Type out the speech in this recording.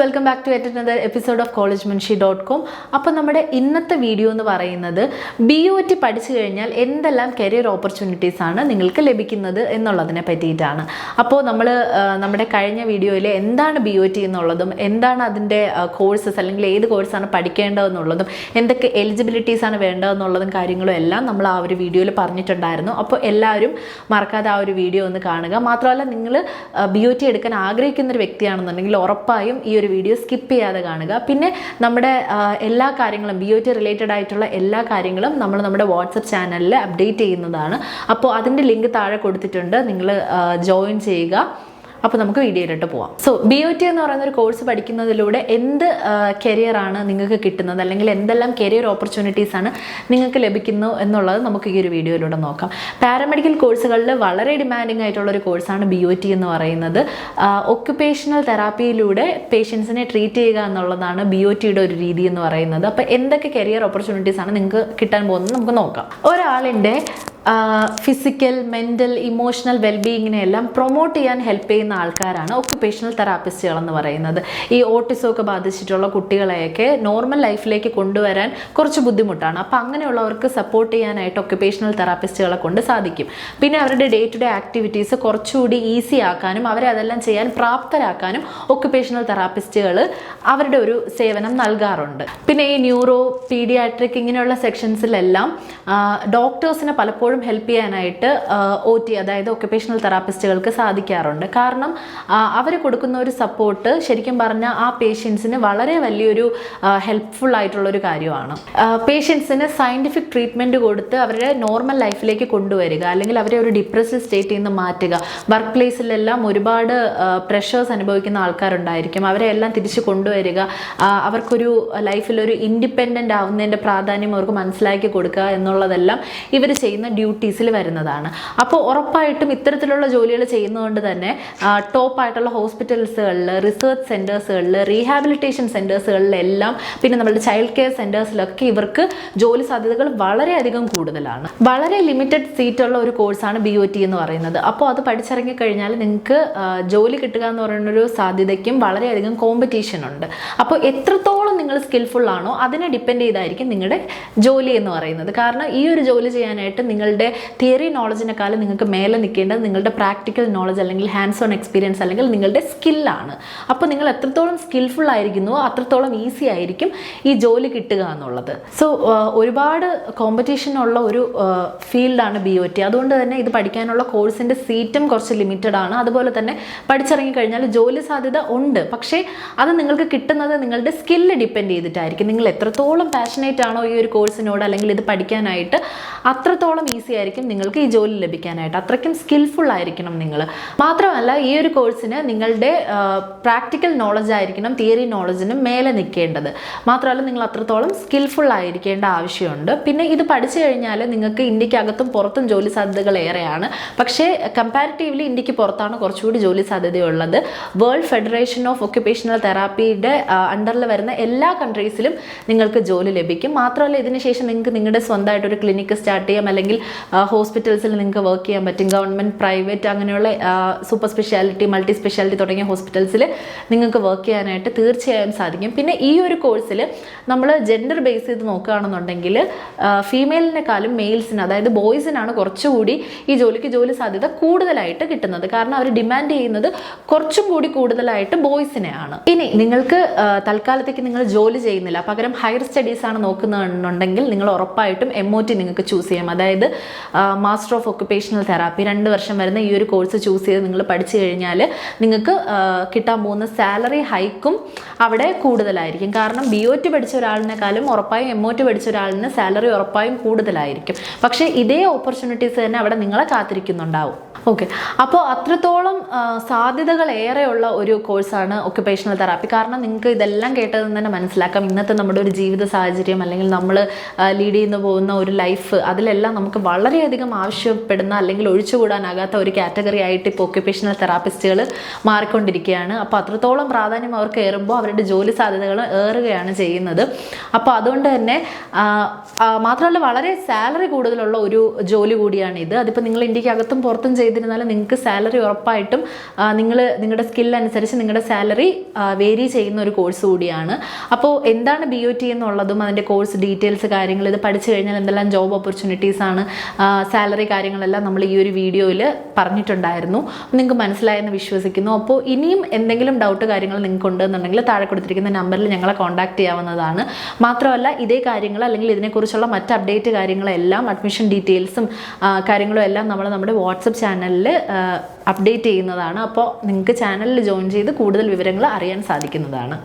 Welcome back to another episode of collegemunshi.com. അപ്പോൾ നമ്മുടെ ഇന്നത്തെ വീഡിയോ എന്ന് പറയുന്നത് BOT പഠിച്ചു കഴിഞ്ഞാൽ എന്തെല്ലാം കരിയർ ഓപ്പർച്യൂണിറ്റീസ് ആണ് നിങ്ങൾക്ക് ലഭിക്കുന്നത് എന്നുള്ളതിനെ പറ്റിയിട്ടാണ്. അപ്പോൾ നമ്മുടെ കഴിഞ്ഞ വീഡിയോയിൽ എന്താണ് BOT എന്നുള്ളതും എന്താണ് അതിൻ്റെ കോഴ്സസ് അല്ലെങ്കിൽ ഏത് കോഴ്സാണ് പഠിക്കേണ്ടതെന്നുള്ളതും എന്തൊക്കെ എലിജിബിലിറ്റീസ് ആണ് വേണ്ടതെന്നുള്ളതും കാര്യങ്ങളും എല്ലാം നമ്മൾ ആ ഒരു വീഡിയോയിൽ പറഞ്ഞിട്ടുണ്ടായിരുന്നു. അപ്പോൾ എല്ലാവരും മറക്കാതെ ആ ഒരു വീഡിയോ ഒന്ന് കാണുക. മാത്രമല്ല നിങ്ങൾ BOT എടുക്കാൻ ആഗ്രഹിക്കുന്ന ഒരു വ്യക്തിയാണെന്നുണ്ടെങ്കിൽ ഉറപ്പായും ഈ ഒരു വീഡിയോ സ്കിപ്പ് ചെയ്യാതെ കാണുക. പിന്നെ നമ്മുടെ എല്ലാ കാര്യങ്ങളും BOT റിലേറ്റഡ് ആയിട്ടുള്ള എല്ലാ കാര്യങ്ങളും നമ്മൾ നമ്മുടെ വാട്സപ്പ് ചാനലിൽ അപ്ഡേറ്റ് ചെയ്യുന്നതാണ്. അപ്പോൾ അതിൻ്റെ ലിങ്ക് താഴെ കൊടുത്തിട്ടുണ്ട്, നിങ്ങൾ ജോയിൻ ചെയ്യുക. അപ്പോൾ നമുക്ക് വീഡിയോയിലോട്ട് പോവാം. സോ BOT എന്ന് പറയുന്ന ഒരു കോഴ്സ് പഠിക്കുന്നതിലൂടെ എന്ത് കരിയറാണ് നിങ്ങൾക്ക് കിട്ടുന്നത് അല്ലെങ്കിൽ എന്തെല്ലാം കരിയർ ഓപ്പർച്യൂണിറ്റീസ് ആണ് നിങ്ങൾക്ക് ലഭിക്കുന്നു എന്നുള്ളത് നമുക്ക് ഈ ഒരു വീഡിയോയിലൂടെ നോക്കാം. പാരാമെഡിക്കൽ കോഴ്സുകളിൽ വളരെ ഡിമാൻഡിങ് ആയിട്ടുള്ള ഒരു കോഴ്സാണ് BOT എന്ന് പറയുന്നത്. ഒക്യുപേഷണൽ തെറാപ്പിയിലൂടെ പേഷ്യൻസിനെ ട്രീറ്റ് ചെയ്യുക എന്നുള്ളതാണ് BOTയുടെ ഒരു രീതി എന്ന് പറയുന്നത്. അപ്പോൾ എന്തൊക്കെ കരിയർ ഓപ്പർച്യൂണിറ്റീസ് ആണ് നിങ്ങൾക്ക് കിട്ടാൻ പോകുന്നത് നമുക്ക് നോക്കാം. ഒരാളിൻ്റെ ഫിസിക്കൽ, മെൻ്റൽ, ഇമോഷണൽ വെൽബീയിങ്ങിനെല്ലാം പ്രൊമോട്ട് ചെയ്യാൻ ഹെൽപ്പ് ചെയ്യുന്ന ആൾക്കാരാണ് ഒക്യുപേഷണൽ തെറാപ്പിസ്റ്റുകൾ എന്ന് പറയുന്നത്. ഈ ഓട്ടിസമൊക്കെ ബാധിച്ചിട്ടുള്ള കുട്ടികളെയൊക്കെ നോർമൽ ലൈഫിലേക്ക് കൊണ്ടുവരാൻ കുറച്ച് ബുദ്ധിമുട്ടാണ്. അപ്പോൾ അങ്ങനെയുള്ളവർക്ക് സപ്പോർട്ട് ചെയ്യാനായിട്ട് ഒക്യുപേഷണൽ തെറാപ്പിസ്റ്റുകളെ കൊണ്ട് സാധിക്കും. പിന്നെ അവരുടെ ഡേ ടു ഡേ ആക്ടിവിറ്റീസ് കുറച്ചുകൂടി ഈസി ആക്കാനും അവരെ അതെല്ലാം ചെയ്യാൻ പ്രാപ്തരാക്കാനും ഒക്യുപേഷണൽ തെറാപ്പിസ്റ്റുകൾ അവരുടെ ഒരു സേവനം നൽകാറുണ്ട്. പിന്നെ ഈ ന്യൂറോ, പീഡിയാട്രിക് ഇങ്ങനെയുള്ള സെക്ഷൻസിലെല്ലാം ഡോക്ടേഴ്സിനെ പലപ്പോഴും ഹെൽപ്പ് ചെയ്യാനായിട്ട് OT അതായത് ഒക്യുപേഷണൽ തെറാപ്പിസ്റ്റുകൾക്ക് സാധിക്കാറുണ്ട്. കാരണം അവർ കൊടുക്കുന്ന ഒരു സപ്പോർട്ട് ശരിക്കും പറഞ്ഞാൽ ആ പേഷ്യൻസിന് വളരെ വലിയൊരു ഹെൽപ്ഫുൾ ആയിട്ടുള്ളൊരു കാര്യമാണ്. പേഷ്യൻസിന് സയൻറ്റിഫിക് ട്രീറ്റ്മെൻറ്റ് കൊടുത്ത് അവരുടെ നോർമൽ ലൈഫിലേക്ക് കൊണ്ടുവരിക, അല്ലെങ്കിൽ അവരെ ഒരു ഡിപ്രസീവ് സ്റ്റേറ്റിൽ നിന്ന് മാറ്റുക. വർക്ക് പ്ലേസിലെല്ലാം ഒരുപാട് പ്രഷേഴ്സ് അനുഭവിക്കുന്ന ആൾക്കാരുണ്ടായിരിക്കും, അവരെ എല്ലാം തിരിച്ച് കൊണ്ടുവരിക, അവർക്കൊരു ലൈഫിലൊരു ഇൻഡിപെൻഡൻ്റ് ആവുന്നതിൻ്റെ പ്രാധാന്യം അവർക്ക് മനസ്സിലാക്കി കൊടുക്കുക എന്നുള്ളതെല്ലാം ഇവർ ചെയ്യുന്ന ഡ്യൂട്ടീസിൽ വരുന്നതാണ്. അപ്പോൾ ഉറപ്പായിട്ടും ഇത്തരത്തിലുള്ള ജോലികൾ ചെയ്യുന്നതുകൊണ്ട് തന്നെ ടോപ്പായിട്ടുള്ള ഹോസ്പിറ്റൽസുകളിൽ, റിസർച്ച് സെൻറ്റേഴ്സുകളിൽ, റീഹാബിലിറ്റേഷൻ സെൻറ്റേഴ്സുകളിലെല്ലാം, പിന്നെ നമ്മുടെ ചൈൽഡ് കെയർ സെൻറ്റേഴ്സിലൊക്കെ ഇവർക്ക് ജോലി സാധ്യതകൾ വളരെയധികം കൂടുതലാണ്. വളരെ ലിമിറ്റഡ് സീറ്റുള്ള ഒരു കോഴ്സാണ് BOT എന്ന് പറയുന്നത്. അപ്പോൾ അത് പഠിച്ചിറങ്ങിക്കഴിഞ്ഞാൽ നിങ്ങൾക്ക് ജോലി കിട്ടുക എന്ന് പറയുന്നൊരു സാധ്യതയ്ക്കും വളരെയധികം കോമ്പറ്റീഷൻ ഉണ്ട്. അപ്പോൾ എത്രത്തോളം നിങ്ങൾ സ്കിൽഫുൾ ആണോ അതിനെ ഡിപ്പെൻഡ് ചെയ്തായിരിക്കും നിങ്ങളുടെ ജോലി എന്ന് പറയുന്നത്. കാരണം ഈ ഒരു ജോലി ചെയ്യാനായിട്ട് നിങ്ങളുടെ തിയറി നോളജിനെക്കാളും നിങ്ങൾക്ക് മേലെ നിൽക്കേണ്ടത് നിങ്ങളുടെ പ്രാക്ടിക്കൽ നോളജ് അല്ലെങ്കിൽ ഹാൻഡ്സ് ഓൺ എക്സ്പീരിയൻസ് അല്ലെങ്കിൽ നിങ്ങളുടെ സ്കില്ലാണ്. അപ്പോൾ നിങ്ങൾ എത്രത്തോളം സ്കിൽഫുൾ ആയിരിക്കുന്നുവോ അത്രത്തോളം ഈസി ആയിരിക്കും ഈ ജോലി കിട്ടുക എന്നുള്ളത്. സോ ഒരുപാട് കോമ്പറ്റീഷൻ ഉള്ള ഒരു ഫീൽഡാണ് BOT. അതുകൊണ്ട് തന്നെ ഇത് പഠിക്കാനുള്ള കോഴ്സിൻ്റെ സീറ്റും കുറച്ച് ലിമിറ്റഡ് ആണ്. അതുപോലെ തന്നെ പഠിച്ചിറങ്ങിക്കഴിഞ്ഞാൽ ജോലി സാധ്യത ഉണ്ട്, പക്ഷേ അത് നിങ്ങൾക്ക് കിട്ടുന്നത് നിങ്ങളുടെ സ്കില്ല് ഡിപ്പെൻഡ് ചെയ്തിട്ടായിരിക്കും. നിങ്ങൾ എത്രത്തോളം പാഷനേറ്റ് ആണോ ഈ ഒരു കോഴ്സിനോട് അല്ലെങ്കിൽ ഇത് പഠിക്കാനായിട്ട് അത്രത്തോളം ഈസി ആയിരിക്കും നിങ്ങൾക്ക് ഈ ജോലി ലഭിക്കാനായിട്ട്. അത്രയ്ക്കും സ്കിൽഫുൾ ആയിരിക്കണം നിങ്ങൾ. മാത്രമല്ല ഈ ഒരു കോഴ്സിന് നിങ്ങളുടെ പ്രാക്ടിക്കൽ നോളജ് ആയിരിക്കണം തിയറി നോളജിനും മേലെ നിൽക്കേണ്ടത്. മാത്രമല്ല നിങ്ങൾ അത്രത്തോളം സ്കിൽഫുൾ ആയിരിക്കേണ്ട ആവശ്യമുണ്ട്. പിന്നെ ഇത് പഠിച്ചു കഴിഞ്ഞാൽ നിങ്ങൾക്ക് ഇന്ത്യക്കകത്തും പുറത്തും ജോലി സാധ്യതകൾ ഏറെയാണ്. പക്ഷേ കമ്പാരിറ്റീവ്ലി ഇന്ത്യക്ക് പുറത്താണ് കുറച്ചുകൂടി ജോലി സാധ്യതയുള്ളത്. വേൾഡ് ഫെഡറേഷൻ ഓഫ് ഒക്യുപേഷണൽ തെറാപ്പിയുടെ അണ്ടറിൽ വരുന്ന എല്ലാ കൺട്രീസിലും നിങ്ങൾക്ക് ജോലി ലഭിക്കും. മാത്രമല്ല ഇതിന് ശേഷം നിങ്ങൾക്ക് നിങ്ങളുടെ സ്വന്തമായിട്ടൊരു ക്ലിനിക്ക് സ്റ്റാർട്ട് ചെയ്യാം, അല്ലെങ്കിൽ ഹോസ്പിറ്റൽസിൽ നിങ്ങൾക്ക് വർക്ക് ചെയ്യാൻ പറ്റും. ഗവൺമെൻറ്, പ്രൈവറ്റ് അങ്ങനെയുള്ള സൂപ്പർ സ്പെഷ്യാലിറ്റി, മൾട്ടി സ്പെഷ്യാലിറ്റി തുടങ്ങിയ ഹോസ്പിറ്റൽസിൽ നിങ്ങൾക്ക് വർക്ക് ചെയ്യാനായിട്ട് തീർച്ചയായും സാധിക്കും. പിന്നെ ഈ ഒരു കോഴ്സിൽ നമ്മൾ ജെൻഡർ ബേസ് ചെയ്ത് നോക്കുകയാണെന്നുണ്ടെങ്കിൽ ഫീമെയിലിനെക്കാളും മെയിൽസിന്, അതായത് ബോയ്സിനാണ് കുറച്ചുകൂടി ഈ ജോലി സാധ്യത കൂടുതലായിട്ട് കിട്ടുന്നത്. കാരണം അവർ ഡിമാൻഡ് ചെയ്യുന്നത് കുറച്ചും കൂടി കൂടുതലായിട്ട് ബോയ്സിനെയാണ്. ഇനി നിങ്ങൾക്ക് തൽക്കാലത്തേക്ക് നിങ്ങൾ ജോലി ചെയ്യുന്നില്ല, പകരം ഹയർ സ്റ്റഡീസ് ആണ് നോക്കുന്നുണ്ടെങ്കിൽ നിങ്ങൾ ഉറപ്പായിട്ടും MOT നിങ്ങൾക്ക് ചൂസ് ചെയ്യാം. അതായത് മാസ്റ്റർ ഓഫ് ഒക്യുപേഷണൽ തെറാപ്പി 2 വർഷം വരുന്ന ഈ ഒരു കോഴ്സ് ചൂസ് ചെയ്ത് നിങ്ങൾ പഠിച്ചു കഴിഞ്ഞാൽ നിങ്ങൾക്ക് കിട്ടാൻ പോകുന്ന സാലറി ഹൈക്കും അവിടെ കൂടുതലായിരിക്കും. കാരണം BOT പഠിച്ച ഒരാളിനെക്കാളും ഉറപ്പായും MOT പഠിച്ച ഒരാളിന് സാലറി ഉറപ്പായും കൂടുതലായിരിക്കും. പക്ഷേ ഇതേ ഓപ്പർച്യൂണിറ്റീസ് തന്നെ അവിടെ നിങ്ങളെ കാത്തിരിക്കുന്നുണ്ടാവും. ഓക്കെ, അപ്പോൾ അത്രത്തോളം സാധ്യതകൾ ഏറെയുള്ള ഒരു കോഴ്സാണ് ഒക്യുപേഷണൽ തെറാപ്പി. കാരണം നിങ്ങൾക്ക് ഇതെല്ലാം കേട്ടതെന്ന് തന്നെ മനസ്സിലാക്കാം, ഇന്നത്തെ നമ്മുടെ ഒരു ജീവിത സാഹചര്യം അല്ലെങ്കിൽ നമ്മൾ ലീഡ് ചെയ്യുന്ന പോകുന്ന ഒരു ലൈഫ്, അതിലെല്ലാം നമുക്ക് വളരെയധികം ആവശ്യപ്പെടുന്ന അല്ലെങ്കിൽ ഒഴിച്ചുകൂടാനാകാത്ത ഒരു കാറ്റഗറി ആയിട്ട് ഇപ്പോൾ ഒക്യുപേഷണൽ തെറാപ്പിസ്റ്റുകൾ മാറിക്കൊണ്ടിരിക്കുകയാണ്. അപ്പോൾ അത്രത്തോളം പ്രാധാന്യം അവർക്ക് ഏറുമ്പോൾ അവരുടെ ജോലി സാധ്യതകൾ ഏറുകയാണ് ചെയ്യുന്നത്. അപ്പോൾ അതുകൊണ്ട് തന്നെ മാത്രമല്ല വളരെ സാലറി കൂടുതലുള്ള ഒരു ജോലി കൂടിയാണിത്. അതിപ്പോൾ നിങ്ങൾ ഇന്ത്യക്കകത്തും പുറത്തും ചെയ്തിരുന്നാലും നിങ്ങൾക്ക് സാലറി ഉറപ്പായിട്ടും നിങ്ങളുടെ സ്കിൽ അനുസരിച്ച് നിങ്ങളുടെ സാലറി വേരി ചെയ്യുന്ന ഒരു കോഴ്സ് കൂടിയാണ്. അപ്പോൾ എന്താണ് BOT എന്നുള്ളതും അതിൻ്റെ കോഴ്സ് ഡീറ്റെയിൽസ് കാര്യങ്ങൾ, ഇത് പഠിച്ചു കഴിഞ്ഞാൽ എന്തെല്ലാം ജോബ് ഓപ്പർച്യൂണിറ്റീസ് ആണ്, സാലറി കാര്യങ്ങളെല്ലാം നമ്മൾ ഈ ഒരു വീഡിയോയിൽ പറഞ്ഞിട്ടുണ്ടായിരുന്നു. നിങ്ങൾക്ക് മനസ്സിലായെന്ന് വിശ്വസിക്കുന്നു. അപ്പോൾ ഇനിയും എന്തെങ്കിലും ഡൗട്ട് കാര്യങ്ങൾ നിങ്ങൾക്ക് ഉണ്ടെന്നുണ്ടെങ്കിൽ താഴെ കൊടുത്തിരിക്കുന്ന നമ്പറിൽ ഞങ്ങളെ കോൺടാക്ട് ചെയ്യാവുന്നതാണ്. മാത്രമല്ല ഇതേ കാര്യങ്ങൾ അല്ലെങ്കിൽ ഇതിനെക്കുറിച്ചുള്ള മറ്റ് അപ്ഡേറ്റ് കാര്യങ്ങളെല്ലാം, അഡ്മിഷൻ ഡീറ്റെയിൽസും കാര്യങ്ങളും എല്ലാം നമ്മൾ നമ്മുടെ വാട്സപ്പ് ചാനലിൽ അപ്ഡേറ്റ് ചെയ്യുന്നതാണ്. അപ്പോൾ നിങ്ങൾക്ക് ചാനലിൽ ജോയിൻ ചെയ്ത് കൂടുതൽ വിവരങ്ങൾ അറിയാൻ സാധിക്കുന്നതാണ്.